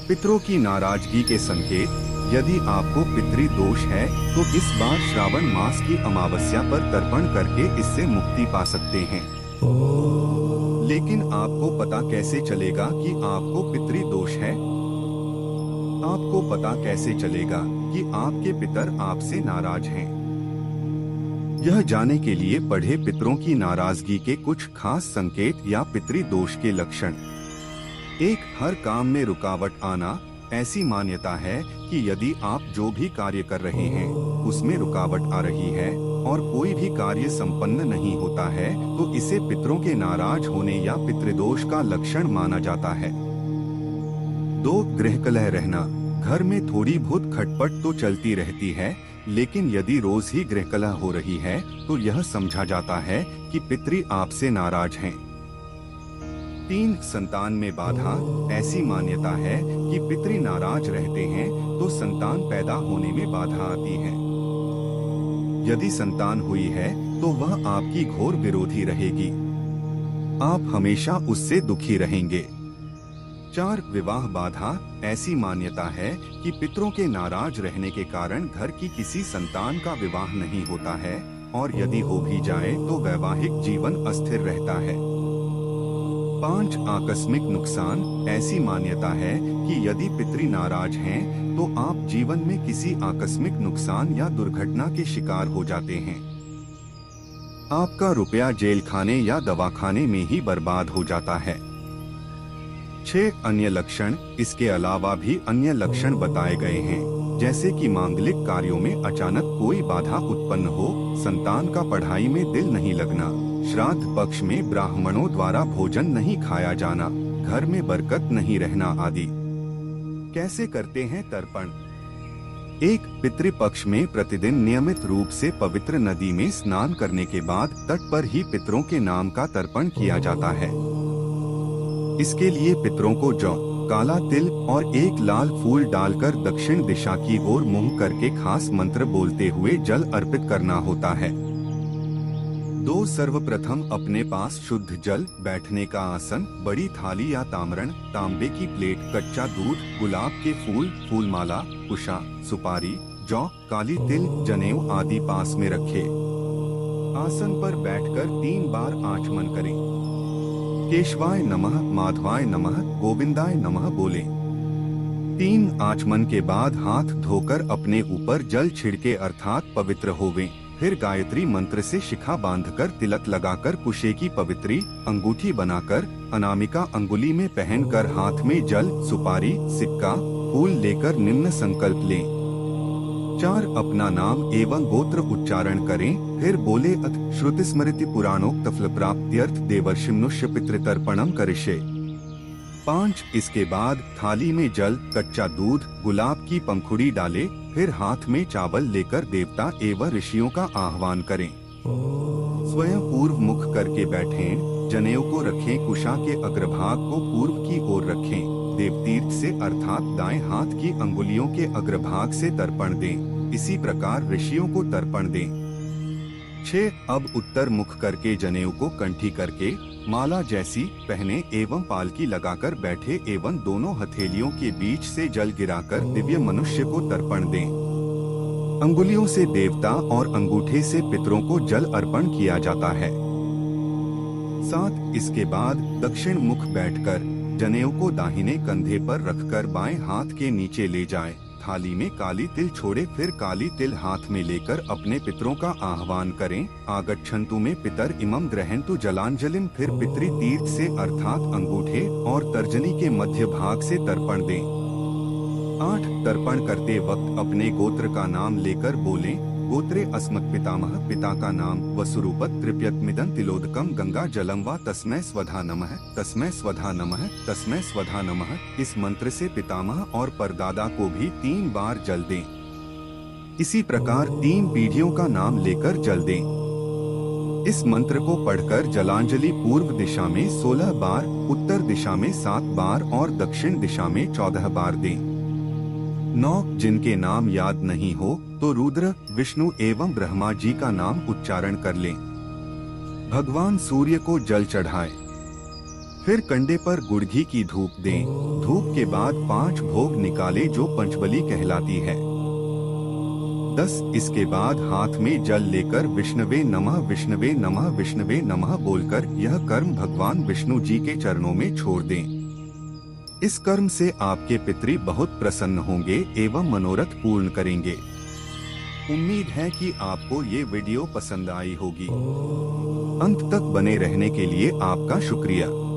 पितरों की नाराजगी के संकेत। यदि आपको पितृ दोष है तो इस बार श्रावण मास की अमावस्या पर तर्पण करके इससे मुक्ति पा सकते हैं। लेकिन आपको पता कैसे चलेगा कि आपको पितृ दोष है? आपको पता कैसे चलेगा कि आपके पितर आपसे नाराज हैं? यह जाने के लिए पढ़े पितरों की नाराजगी के कुछ खास संकेत या पितृ दोष के लक्षण। 1. हर काम में रुकावट आना। ऐसी मान्यता है कि यदि आप जो भी कार्य कर रहे हैं उसमें रुकावट आ रही है और कोई भी कार्य संपन्न नहीं होता है तो इसे पितरों के नाराज होने या पितृदोष का लक्षण माना जाता है। 2. गृहकलह रहना। घर में थोड़ी बहुत खटपट तो चलती रहती है, लेकिन यदि रोज ही गृहकलह हो रही है तो यह समझा जाता है कि पितृ आपसे नाराज हैं। 3. संतान में बाधा। ऐसी मान्यता है कि पितृ नाराज रहते हैं तो संतान पैदा होने में बाधा आती है। यदि संतान हुई है तो वह आपकी घोर विरोधी रहेगी। आप हमेशा उससे दुखी रहेंगे। 4. विवाह बाधा। ऐसी मान्यता है कि पितरों के नाराज रहने के कारण घर की किसी संतान का विवाह नहीं होता है और यदि हो भी जाए तो वैवाहिक जीवन अस्थिर रहता है। 5. आकस्मिक नुकसान। ऐसी मान्यता है कि यदि पितृ नाराज हैं तो आप जीवन में किसी आकस्मिक नुकसान या दुर्घटना के शिकार हो जाते हैं। आपका रुपया जेल खाने या दवाखाने में ही बर्बाद हो जाता है। 6. अन्य लक्षण। इसके अलावा भी अन्य लक्षण बताए गए हैं, जैसे कि मांगलिक कार्यों में अचानक कोई बाधा उत्पन्न हो, संतान का पढ़ाई में दिल नहीं लगना, श्राद्ध पक्ष में ब्राह्मणों द्वारा भोजन नहीं खाया जाना, घर में बरकत नहीं रहना आदि। कैसे करते हैं तर्पण? 1. पितृपक्ष में प्रतिदिन नियमित रूप से पवित्र नदी में स्नान करने के बाद तट पर ही पितरों के नाम का तर्पण किया जाता है। इसके लिए पितरों को जौ, काला तिल और एक लाल फूल डालकर दक्षिण दिशा की ओर मुंह करके खास मंत्र बोलते हुए जल अर्पित करना होता है। 2. सर्वप्रथम अपने पास शुद्ध जल, बैठने का आसन, बड़ी थाली या ताम्रण, तांबे की प्लेट, कच्चा दूध, गुलाब के फूल, फूलमाला, कुशा, सुपारी, जौ, काली तिल, जनेऊ आदि पास में रखे। आसन पर बैठकर 3 बार आचमन करें। केशवाय नमः, माधवाय नमः, गोविंदाय नमः बोले। 3 आचमन के बाद हाथ धोकर अपने ऊपर जल छिड़के अर्थात पवित्र होवें। फिर गायत्री मंत्र से शिखा बांधकर तिलक लगाकर कुशे की पवित्री अंगूठी बनाकर अनामिका अंगुली में पहनकर हाथ में जल, सुपारी, सिक्का, फूल लेकर निम्न संकल्प लें। 4. अपना नाम एवं गोत्र उच्चारण करें, फिर बोले अथ श्रुतिस्मृति पुराणोक्त फल प्राप्त्यर्थ देवर्षिमनुष्य पितृतर्पणम करिष्ये। 5. इसके बाद थाली में जल, कच्चा दूध, गुलाब की पंखुड़ी डाले, फिर हाथ में चावल लेकर देवता एवं ऋषियों का आह्वान करें। स्वयं पूर्व मुख करके बैठें, जनेऊ को रखें, कुशा के अग्रभाग को पूर्व की ओर रखें, देवतीर्थ से अर्थात दाएं हाथ की अंगुलियों के अग्रभाग से तर्पण दें। इसी प्रकार ऋषियों को तर्पण दें। 6. अब उत्तर मुख करके जनेऊ को कंठी करके माला जैसी पहने एवं पालकी लगाकर बैठे एवं दोनों हथेलियों के बीच से जल गिराकर दिव्य मनुष्य को तर्पण दें। अंगुलियों से देवता और अंगूठे से पितरों को जल अर्पण किया जाता है। 7. इसके बाद दक्षिण मुख बैठकर जनेऊ को दाहिने कंधे पर रखकर बाएं हाथ के नीचे ले जाएं। थाली में काली तिल छोड़े, फिर काली तिल हाथ में लेकर अपने पितरों का आह्वान करें। आगच्छन्तु में पितर इमं ग्रहन्तु जलांजलिम, फिर पितृ तीर्थ से अर्थात अंगूठे और तर्जनी के मध्य भाग से तर्पण दें। 8. तर्पण करते वक्त अपने गोत्र का नाम लेकर बोलें, गोत्रे अस्मत् पितामह, पिता का नाम, वसुरूपत त्रिप्यत्मिदं तिलोदकम गंगा जलम वा तस्मै स्वधा नमः, तस्मै स्वधा नमः, तस्मै स्वधा नमः। इस मंत्र से पितामह और परदादा को भी 3 बार जल दें। इसी प्रकार 3 पीढ़ियों का नाम लेकर जल दें। इस मंत्र को पढ़कर जलांजलि पूर्व दिशा में 16 बार, उत्तर दिशा में 7 बार और दक्षिण दिशा में 14 बार दें। 9. जिनके नाम याद नहीं हो तो रुद्र, विष्णु एवं ब्रह्मा जी का नाम उच्चारण कर लें। भगवान सूर्य को जल चढ़ाएं। फिर कंडे पर गुड़ घी की धूप दें। धूप के बाद 5 भोग निकाले जो पंचबली कहलाती है। 10 इसके बाद हाथ में जल लेकर विष्णवे नमः विष्णवे नमः विष्णवे नमः बोलकर यह कर्म भगवान विष्णु जी के चरणों में छोड़ दें। इस कर्म से आपके पितृ बहुत प्रसन्न होंगे एवं मनोरथ पूर्ण करेंगे। उम्मीद है कि आपको ये वीडियो पसंद आई होगी। अंत तक बने रहने के लिए आपका शुक्रिया।